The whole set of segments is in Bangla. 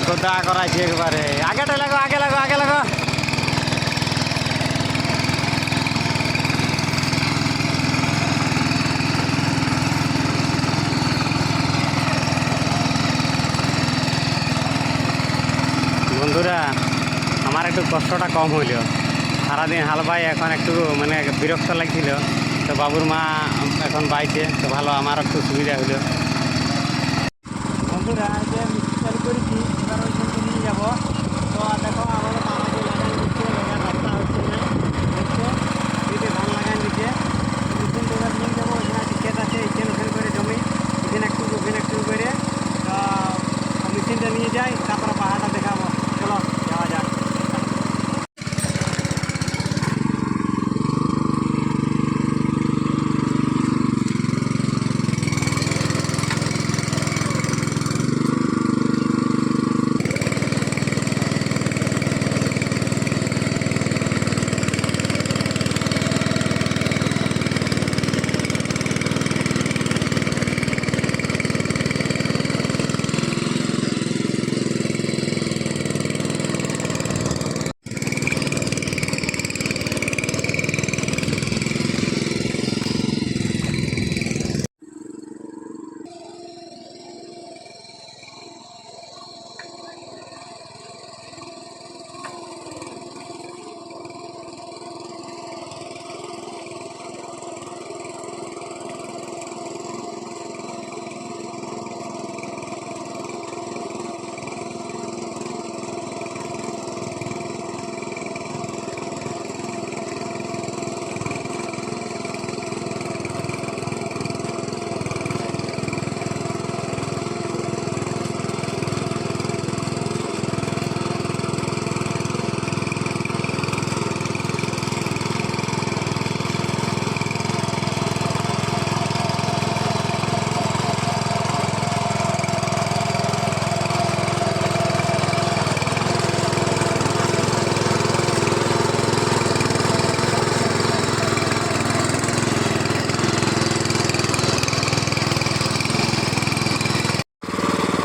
গোদা করাইছে একবারে। আগেটা লাগো, আগে লাগো, আগে লাগো। বন্ধুরা, আমার একটু কষ্টটা কম হইল। সারাদিন হাল বাই এখন একটু মানে বিরক্ত লাগছিল। তো বাবুর মা এখন বাইছে, তো ভালো, আমার একটু সুবিধা হইল। বন্ধুরা, যে মিষ্টি চালু করেছি, এবার ওইখানে নিয়ে যাবো। তো দেখো আমাদের মামা যে লাগাই দিচ্ছে, লাগার রাস্তা হচ্ছে না, দেখছো দিদি ধান লাগাই দিচ্ছে। মেশিনটা এবার নিয়ে যাবো, ওইখানে একটা ক্ষেত আছে, এখানে ওখানে করে জমি, এখানে একটু করে। তো মেশিনটা নিয়ে যাই, তারপরে পাহাড়টা দেখাবো। চলো যাওয়া যাক।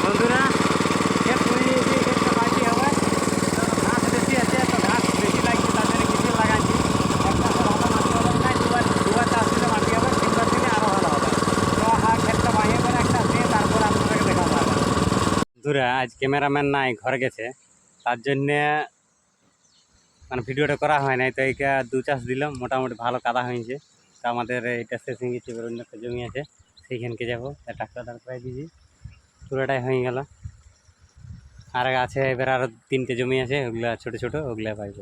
বন্ধুরা, ক্ষেত করে নিয়েছি, ক্ষেতটা বাকি হবে। ঘাস বেশি আছে, তো ঘাস বেশি লাগছে, তার জন্য কিছু লাগাচ্ছি। একটা ভালো মাটি হবে না, দুবার চাষ দিলে মাটি হবে, তিনবার দিলে আরও ভালো হবে। তো ক্ষেতটা বাহিয়ে করে একটা দিয়ে তারপরে আপনাদেরকে দেখাবো আবার। বন্ধুরা, আজ ক্যামেরাম্যান নাই, ঘরে গেছে, তার জন্যে মানে ভিডিওটা করা হয় নাই। তো এইটা 2 চাষ দিলাম, মোটামুটি ভালো কাদা হয়েছে। তো আমাদের এটা শেষ হয়ে গেছে, এবার অন্য একটা জমি আছে, সেইখানকে যাবো। ট্রাক্টর দাঁড় করাই দিয়েছি, পুরোটাই হয়ে গেল। আর আছে এবার আরও 3টে জমি আছে, ওগুলা ছোট ছোট, ওগুলা পাইব।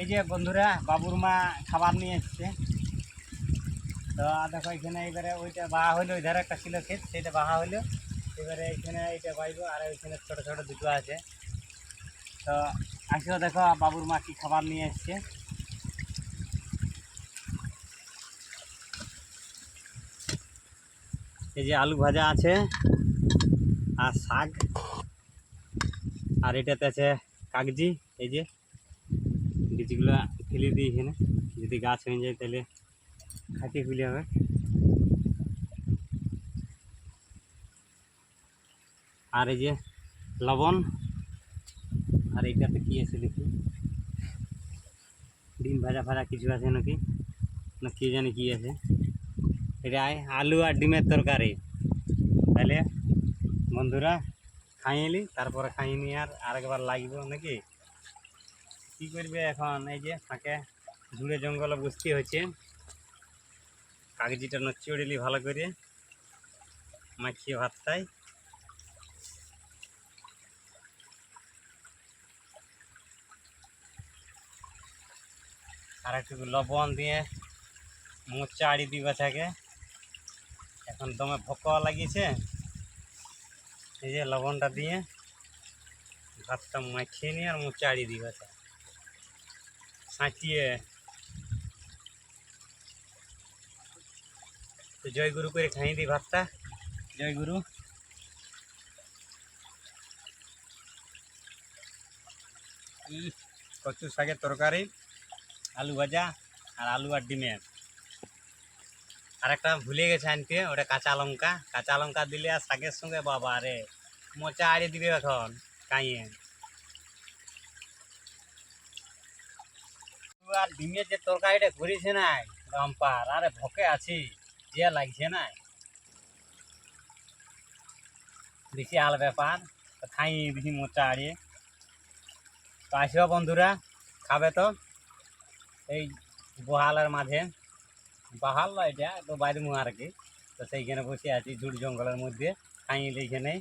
এই যে বন্ধুরা, বাবুর মা খাবার নিয়ে এসছে। তো দেখো এখানে এবারে ওইটা বাহা হইলো, ওই ধারে একটা ছিল ক্ষেত, সেইটা বাহা হইলো। এবারে এখানে এইটা পাইব, আর ওইখানে ছোট ছোট দুটো আছে। তো আসো দেখো বাবুর মা কি খাবার নিয়ে এসছে। এই যে আলু ভাজা আছে, আর শাক, আর এটাতে আছে কাগজি। এই যে বীজগুলো ফেলে দিই এখানে, যদি গাছ হয়ে যায় তাহলে খাইতে ফেলে হবে। আর এই যে লবণ, আর এইটাতে কি আছে দেখি, ডিম ভাজা ফাজা কিছু আছে নাকি, না কি জানি কি আছে। এটা আলু আর ডিমের তরকারি। তাহলে বন্ধুরা, খাইয়ে নিই, তারপরে খাইয়ে নিয়ে আর আরেকবার লাগবে নাকি, কি করবে এখন। এই যে ফাঁকে ঝুড়ে জঙ্গলে বসতে হচ্ছে, কাগজিটা নচিয়ে দিলি ভালো করে, মাখিয়ে ভাতটাই। আর একটু লবণ দিয়ে মোচা আড়ি দিবা থাকে, এখন দমে ভোক লাগিয়েছে। এই যে লবণটা দিয়ে ভাতটা মাখিয়ে নিয়ে আর মোচা আড়ি দিবা সাঁচিয়ে। তো জয় গুরু করে খাইয়ে দিই ভাতটা। জয় গুরু। কচু শাকের তরকারি, আলু ভাজা, আর আলু আর ডিমের। আর একটা ভুলে গেছে আনতে, ওটা কাঁচা লঙ্কা। কাঁচা লঙ্কা দিলে আর শাকের সঙ্গে বাবা রে মোচা আড়ে দিবে এখন কাইয়ে। আর ডিমের যে তরকারিটা করেছে নাই রামপার, আরে ভকে আছি যে লাগছে না, বেশি আল ব্যাপার। খাই বেশি মোচা আড়িয়ে তো আসবে বন্ধুরা, খাবে তো এই বহালের মাঝে। বাহাল না এটা তো বাইরে মুখ আর কি, তো সেইখানে বসে আছি ঝুড় জঙ্গলের মধ্যে খাই এইখানে।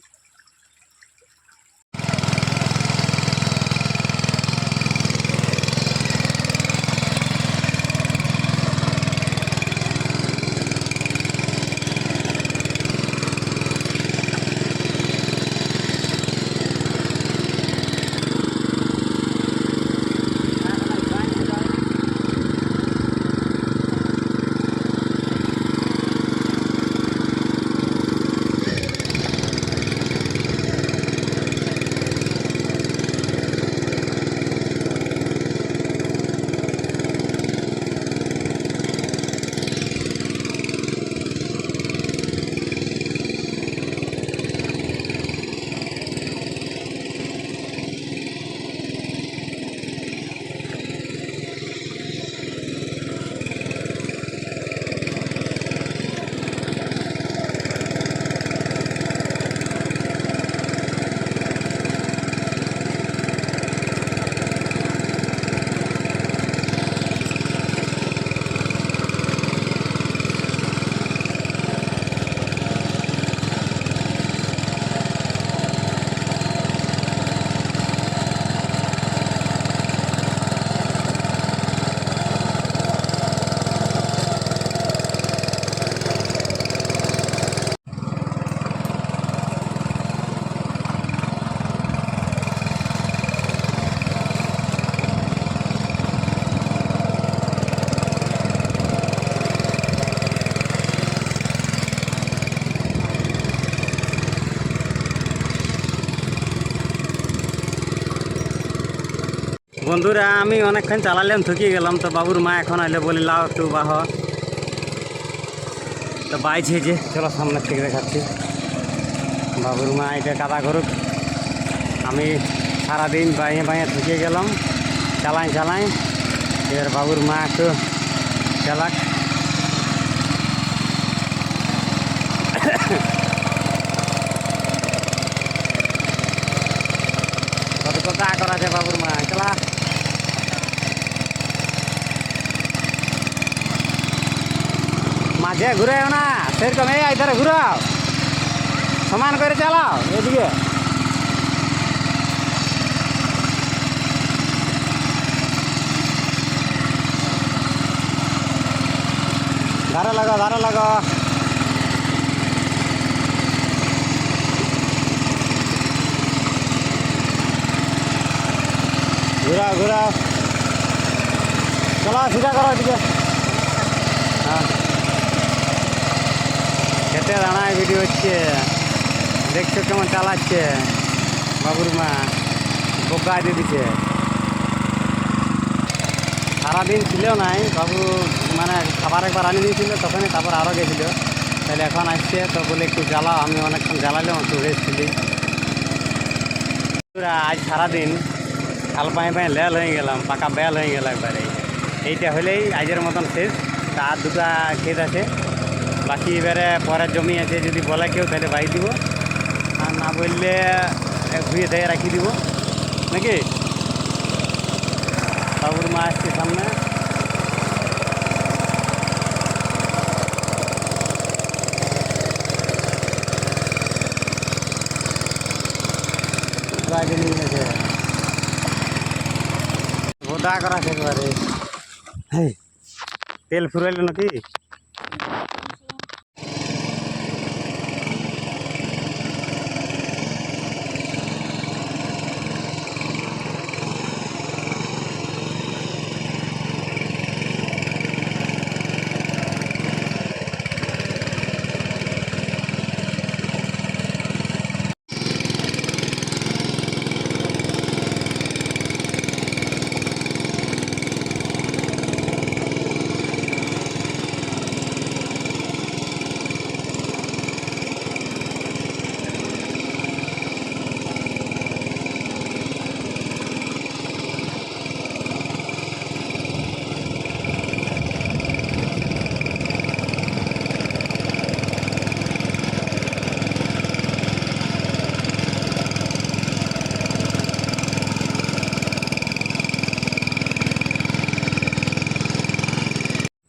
বন্ধুরা আমি অনেকক্ষণ চালালাম, থকিয়ে গেলাম। তো বাবুর মা এখন আইলে বলি লাও একটু বাহ, তো বাইছে যে চলো সামনের থেকে দেখাচ্ছি। বাবুর মা এটা কাদা করুক, আমি সারাদিন বাইয়ে বাইয়ে থকিয়ে গেলাম চালাই। এবার বাবুর মা একটু চালাক। কত কথা করা আছে বাবুর মা চলা। মাঝে ঘুরেও না সেরকম, এই ধরে ঘুরাও, সমান করে চালাও এদিকে। ধারে লাগো। ঘুরাও চলো, সিধা করো এদিকে। হ্যাঁ, খেতে দাঁড়ায় ভিডিও হচ্ছে, দেখছো কেমন চালাচ্ছে বাবুর মা, বোকা দিয়ে দিচ্ছে। সারাদিন ছিল নাই বাবু, মানে খাবার একবার আনিয়ে দিয়েছিল তখনই, তারপর আরও গেছিলো। তাহলে এখন আসছে তো বলে একটু জ্বালাও, আমি অনেকক্ষণ জ্বালালাম, একটু রেস্ট ছিলি। আজ সারাদিন খাল পায়ে লেল হয়ে গেলাম, পাকা বেল হয়ে গেল একবারে। এইটা হলেই আজের মতন শেষ। আর দুটা ক্ষেত আছে বাকি, এবারে পরের জমি আছে, যদি বলে কেউ তাহলে বাই দিব, আর না বললে ধুয়ে ধুয়ে রাখি দিব নাকি। বাবুর মা আসছে সামনে। বোদা করা একেবারে, তেল ফুরাইল নাকি।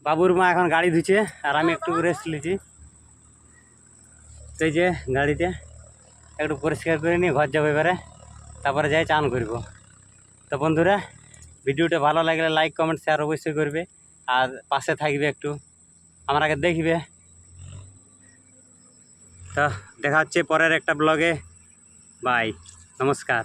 বাবুর মা এখন গাড়ি ধুচ্ছে আর আমি একটু রেস্ট নিচ্ছি। তো এই যে গাড়িতে একটু পরিষ্কার করে নিয়ে ঘর যাবো এবারে, তারপরে যাই চান করব। তো বন্ধুরা, ভিডিওটা ভালো লাগলে লাইক কমেন্ট শেয়ার অবশ্যই করবে, আর পাশে থাকবে একটু, আমার আগে দেখবে। তো দেখা হচ্ছে পরের একটা ব্লগে। বাই, নমস্কার।